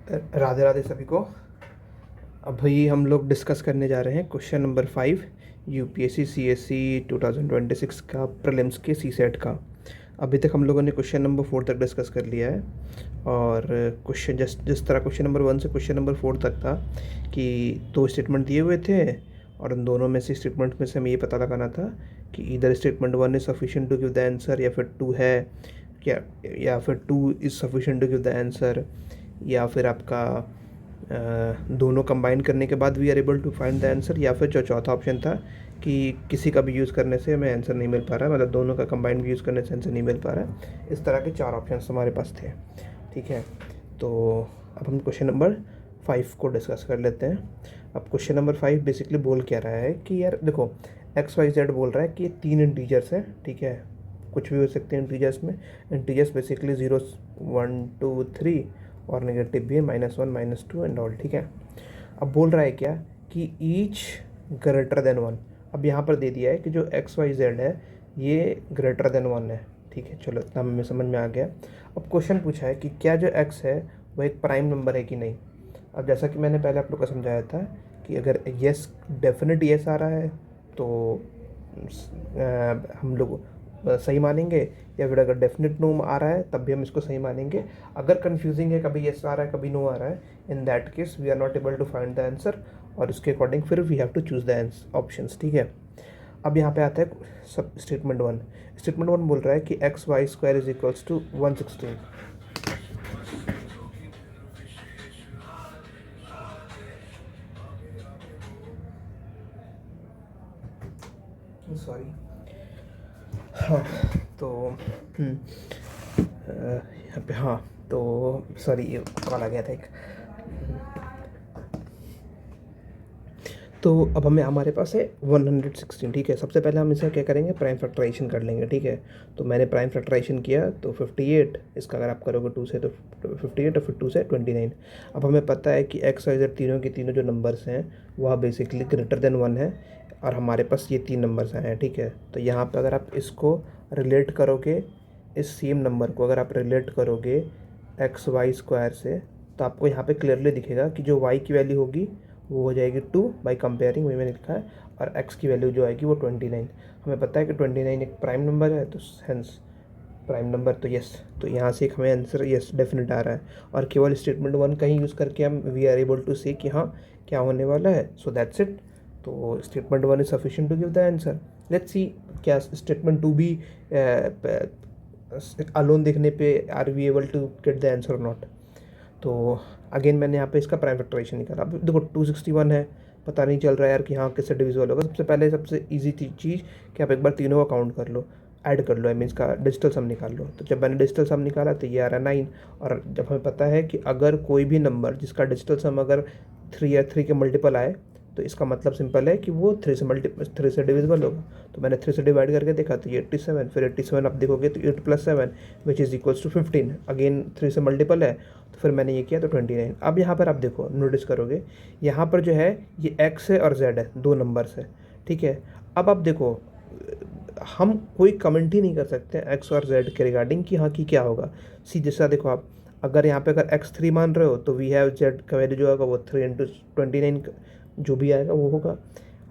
राधे राधे सभी को। अभी हम लोग डिस्कस करने जा रहे हैं क्वेश्चन नंबर 5 यूपीएससी सीएससी 2026 का प्रीलिम्स के सी सेट का। अभी तक हम लोगों ने क्वेश्चन नंबर 4 तक डिस्कस कर लिया है। और क्वेश्चन जिस तरह क्वेश्चन नंबर 1 से क्वेश्चन नंबर 4 तक था कि 2 स्टेटमेंट दिए हुए थे और उन दोनों में से स्टेटमेंट में से हमें ये पता लगाना था कि इधर statement 1 is sufficient to give the answer, या फिर 2 है क्या, या फिर 2 is sufficient to give the answer, या फिर आपका दोनों कंबाइन करने के बाद we are able to find the answer, या फिर जो चौथा ऑप्शन था कि किसी का भी यूज़ करने से हमें आंसर नहीं मिल पा रहा है, मतलब दोनों का कंबाइन भी यूज़ करने से आंसर नहीं मिल पा रहा है। इस तरह के 4 ऑप्शन हमारे पास थे। ठीक है, तो अब हम क्वेश्चन नंबर 5 को डिस्कस कर लेते हैं। अब क्वेश्चन नंबर 5 बेसिकली बोल क्या रहा है कि यार देखो, एक्स वाई जेड बोल रहा है कि ये 3 इंटीजर्स हैं। ठीक है, कुछ भी हो सकते हैं इंटीजर्स में। इंटीजर्स बेसिकली 0 1 2 3 और नेगेटिव भी है -1 -2 एंड ऑल। ठीक है, अब बोल रहा है क्या कि ईच ग्रेटर देन 1। अब यहाँ पर दे दिया है कि जो एक्स वाई जेड है ये ग्रेटर देन 1 है। ठीक है, चलो इतना हमें समझ में आ गया। अब क्वेश्चन पूछा है कि क्या जो एक्स है वो एक प्राइम नंबर है कि नहीं। अब जैसा कि मैंने पहले आप लोग को समझाया था कि अगर येस, डेफिनेट येस आ रहा है तो हम लोग सही मानेंगे, या फिर अगर डेफिनेट नो आ रहा है तब भी हम इसको सही मानेंगे। अगर कंफ्यूजिंग है, कभी येस आ रहा है कभी नो आ रहा है, in that case we are not able to find the answer, और उसके अकॉर्डिंग फिर we have to choose the options. ठीक है, अब यहाँ पे आता है सब स्टेटमेंट 1। स्टेटमेंट 1 बोल रहा है कि X Y square is equals to 116। Sorry, हाँ, तो यहाँ पे, हाँ तो सॉरी, ये कॉल आ गया था एक। तो अब हमारे पास है 116। ठीक है, सबसे पहले हम इसे क्या करेंगे, प्राइम फैक्टराइजेशन कर लेंगे। ठीक है, तो मैंने प्राइम फैक्टराइजेशन किया तो 58, इसका अगर आप करोगे 2 से तो 58 और फिर 2 से 29। अब हमें पता है कि एक्स वाई जेड तीनों के तीनों जो नंबर्स हैं वह बेसिकली ग्रेटर देन 1 है, और हमारे पास ये 3 नंबर्स आए हैं। ठीक है, तो यहाँ पर अगर आप इसको रिलेट करोगे, इस सेम नंबर को अगर आप रिलेट करोगे एक्स वाई स्क्वायर से, तो आपको यहाँ पे क्लियरली दिखेगा कि जो y की वैल्यू होगी वो हो जाएगी 2 बाई कंपेयरिंग, वही मैंने लिखा है, और x की वैल्यू जो आएगी वो 29। हमें पता है कि 29 एक प्राइम नंबर है, तो हेंस प्राइम नंबर, तो यस, तो यहाँ से एक हमें आंसर यस डेफिनेट आ रहा है। और केवल स्टेटमेंट 1 का ही यूज़ करके हम वी आर एबल टू से कि हाँ क्या होने वाला है। So that's it. तो statement 1 is sufficient to give the answer. Let's see क्या स्टेटमेंट 2 भी अलोन देखने पे are we able to get the answer और नॉट। तो अगेन मैंने यहाँ पे इसका प्राइम फैक्टराइजेशन निकाला। अब देखो 261 है, पता नहीं चल रहा है यार कि हाँ किससे डिविजिबल होगा। सबसे पहले सबसे इजी चीज़ कि आप एक बार तीनों का काउंट कर लो, ऐड कर लो, आई मीन इसका डिजिटल सम निकाल लो। तो जब मैंने डिजिटल सम निकाला तो ये आ रहा है 9। और जब हमें पता है कि अगर कोई भी नंबर जिसका डिजिटल सम अगर 3 या 3 के मल्टीपल आए, तो इसका मतलब सिंपल है कि वो 3 से डिविजिबल होगा। तो मैंने 3 से डिवाइड करके देखा तो ये 87, फिर 87 आप देखोगे तो 8 + 7 which is equals to 15, again 3 से मल्टीपल है, तो फिर मैंने ये किया तो 29। अब यहाँ पर आप देखो, नोटिस करोगे यहाँ पर जो है ये एक्स है और जेड है, 2 नंबर्स है। ठीक है, अब आप देखो हम कोई कमेंट ही नहीं कर सकते एक्स और जेड के रिगार्डिंग कि हाँ कि क्या होगा। सी जैसा देखो आप, अगर यहाँ पे अगर एक्स 3 मान रहे हो तो वी हैव जेड का वैल्यू जो होगा वो 3 × 29 जो भी आएगा वो होगा।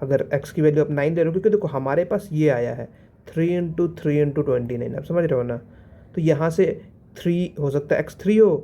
अगर एक्स की वैल्यू आप 9 दे रहे हो, क्योंकि देखो हमारे पास ये आया है 3 × 3 × 29, आप समझ रहे हो ना। तो यहाँ से 3 हो सकता है एक्स 3 हो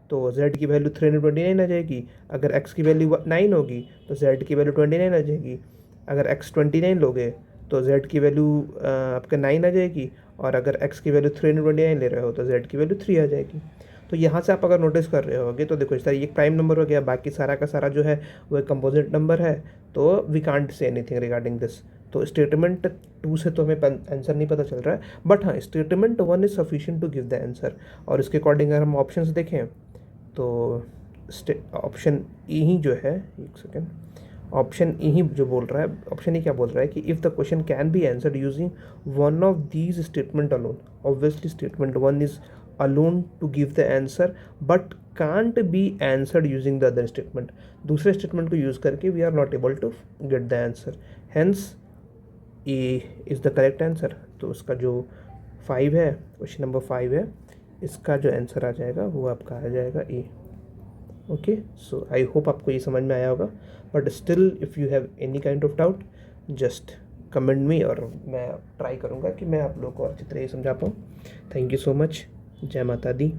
तो z की वैल्यू 3 × 29 आ जाएगी। अगर x की वैल्यू 9 होगी तो z की वैल्यू 29 आ जाएगी। अगर x 29 लोगे तो z की वैल्यू आपका 9 आ जाएगी, और अगर x की वैल्यू 3 × 29 ले रहे हो तो z की वैल्यू 3 आ जाएगी। तो यहाँ से आप अगर नोटिस कर रहे होगे तो देखो इस तरह ये प्राइम नंबर हो गया, बाकी सारा का सारा जो है वो एक कंपोजिट नंबर है। तो we can't say anything regarding this. तो स्टेटमेंट 2 से तो हमें आंसर नहीं पता चल रहा है, बट हाँ statement 1 is sufficient to give the answer. और इसके अकॉर्डिंग अगर हम ऑप्शंस देखें तो ऑप्शन ई ही जो है, एक सेकेंड, ऑप्शन ई ही जो बोल रहा है, ऑप्शन ई क्या बोल रहा है कि if the question can be answered using one of these statement alone, obviously statement 1 is alone to give the answer but can't be answered using the other statement. दूसरे स्टेटमेंट को use करके we are not able to get the answer, hence A is the correct answer. तो उसका जो 5 है, question number 5 है, इसका जो आंसर आ जाएगा वो आपका आ जाएगा ए। ओके, सो आई होप आपको ये समझ में आया होगा, but still if you have any kind of doubt just comment me और मैं ट्राई करूँगा कि मैं आप लोगों को और अच्छी तरह समझा पाऊँ। Thank you so much. जय माता दी।